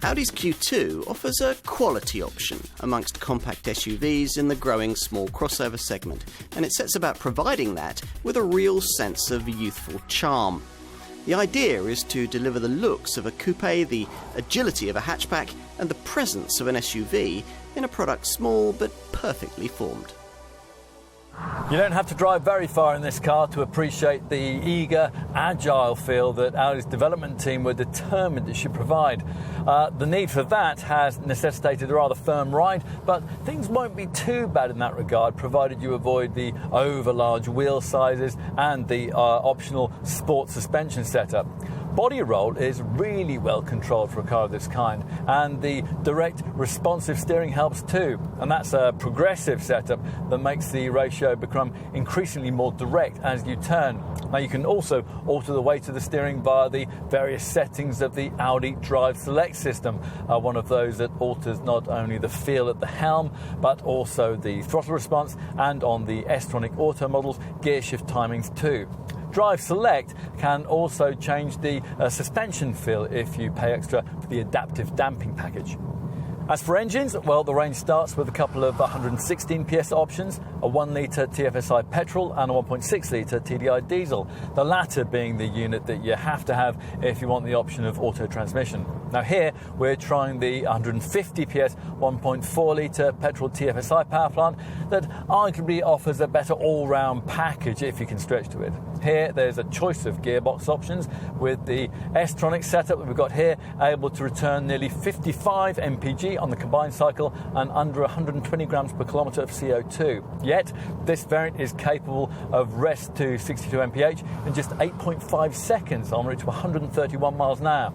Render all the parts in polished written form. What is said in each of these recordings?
Audi's Q2 offers a quality option amongst compact SUVs in the growing small crossover segment, and it sets about providing that with a real sense of youthful charm. The idea is to deliver the looks of a coupe, the agility of a hatchback, and the presence of an SUV in a product small but perfectly formed. You don't have to drive very far in this car to appreciate the eager, agile feel that Audi's development team were determined it should provide. The need for that has necessitated a rather firm ride, but things won't be too bad in that regard, provided you avoid the over-large wheel sizes and the optional sport suspension setup. Body roll is really well controlled for a car of this kind, and the direct responsive steering helps too, and that's a progressive setup that makes the ratio become increasingly more direct as you turn. Now you can also alter the weight of the steering via the various settings of the Audi Drive Select system, one of those that alters not only the feel at the helm but also the throttle response, and on the S-Tronic Auto models, gear shift timings too. Drive Select can also change the suspension feel if you pay extra for the adaptive damping package. As for engines, well, the range starts with a couple of 116 PS options, a 1-litre TFSI petrol and a 1.6-litre TDI diesel, the latter being the unit that you have to have if you want the option of auto transmission. Now here, we're trying the 150 PS 1.4-litre petrol TFSI power plant that arguably offers a better all-round package if you can stretch to it. Here, there's a choice of gearbox options, with the S-Tronic setup that we've got here able to return nearly 55 mpg on the combined cycle and under 120 grams per kilometre of CO2. Yet, this variant is capable of rest to 62 mph in just 8.5 seconds on route to 131 miles an hour.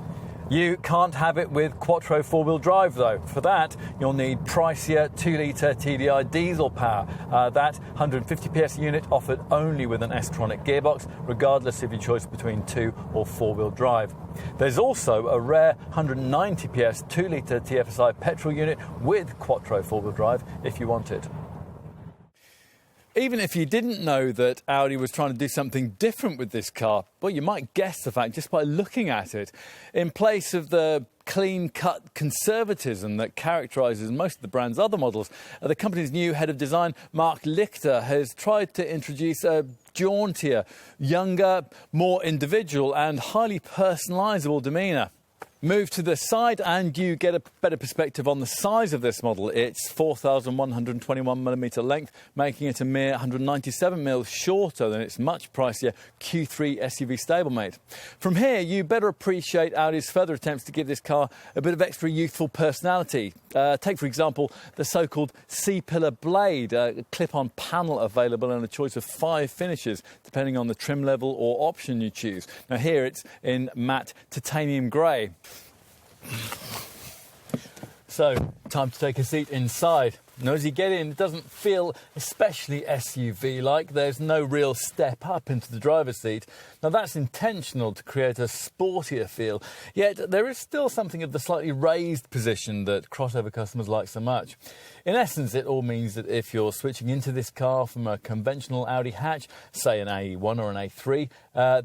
You can't have it with Quattro four-wheel drive though. For that, you'll need pricier 2-litre TDI diesel power. That 150 PS unit offered only with an S-Tronic gearbox, regardless of your choice between 2 or 4-wheel drive. There's also a rare 190 PS 2-litre TFSI petrol unit with Quattro four-wheel drive if you want it. Even if you didn't know that Audi was trying to do something different with this car, well, you might guess the fact just by looking at it. In place of the clean-cut conservatism that characterises most of the brand's other models, the company's new head of design, Mark Lichter, has tried to introduce a jauntier, younger, more individual and highly personalisable demeanour. Move to the side and you get a better perspective on the size of this model. It's 4,121mm length, making it a mere 197mm shorter than its much pricier Q3 SUV stablemate. From here, you better appreciate Audi's further attempts to give this car a bit of extra youthful personality. Take, for example, the so-called C-pillar blade, a clip-on panel available in a choice of 5 finishes, depending on the trim level or option you choose. Now here it's in matte titanium grey. So, time to take a seat inside. Now, as you get in, it doesn't feel especially SUV-like. There's no real step up into the driver's seat. Now, that's intentional to create a sportier feel. Yet, there is still something of the slightly raised position that crossover customers like so much. In essence, it all means that if you're switching into this car from a conventional Audi hatch, say an A1 or an A3,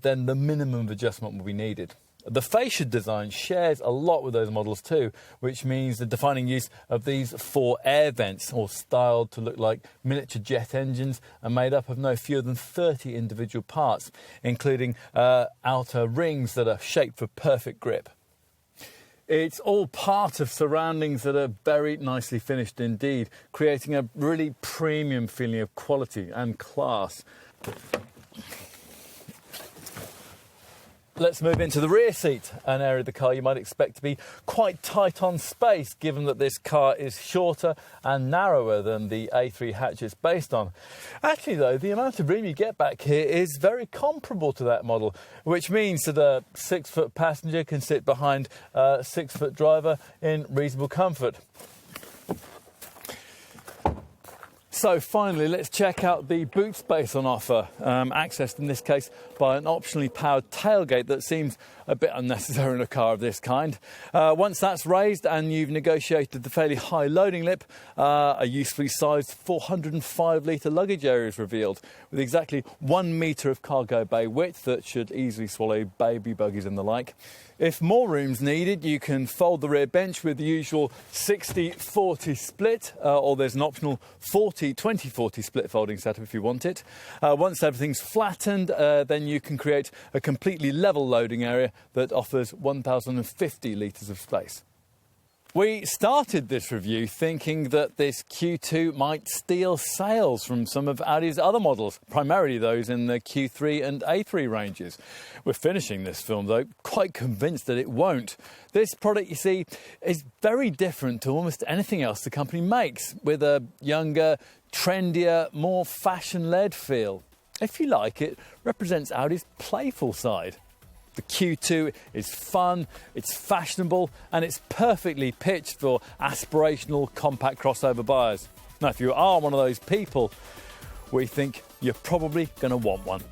then the minimum adjustment will be needed. The fascia design shares a lot with those models too, which means the defining use of these 4 air vents, all styled to look like miniature jet engines, are made up of no fewer than 30 individual parts, including outer rings that are shaped for perfect grip. It's all part of surroundings that are very nicely finished indeed, creating a really premium feeling of quality and class. Let's move into the rear seat, an area of the car you might expect to be quite tight on space, given that this car is shorter and narrower than the A3 hatch it's based on. Actually, though, the amount of room you get back here is very comparable to that model, which means that a 6-foot passenger can sit behind a 6-foot driver in reasonable comfort. So finally, let's check out the boot space on offer, accessed in this case by an optionally powered tailgate that seems a bit unnecessary in a car of this kind. Once that's raised and you've negotiated the fairly high loading lip, a usefully sized 405 litre luggage area is revealed, with exactly 1 metre of cargo bay width that should easily swallow baby buggies and the like. If more room's needed, you can fold the rear bench with the usual 60-40 split, or there's an optional 40-20-40 split folding setup if you want it. Once everything's flattened, then you can create a completely level loading area that offers 1,050 litres of space. We started this review thinking that this Q2 might steal sales from some of Audi's other models, primarily those in the Q3 and A3 ranges. We're finishing this film, though, quite convinced that it won't. This product, you see, is very different to almost anything else the company makes, with a younger, trendier, more fashion-led feel. If you like, it represents Audi's playful side. The Q2 is fun, it's fashionable, and it's perfectly pitched for aspirational compact crossover buyers. Now, if you are one of those people, we think you're probably going to want one.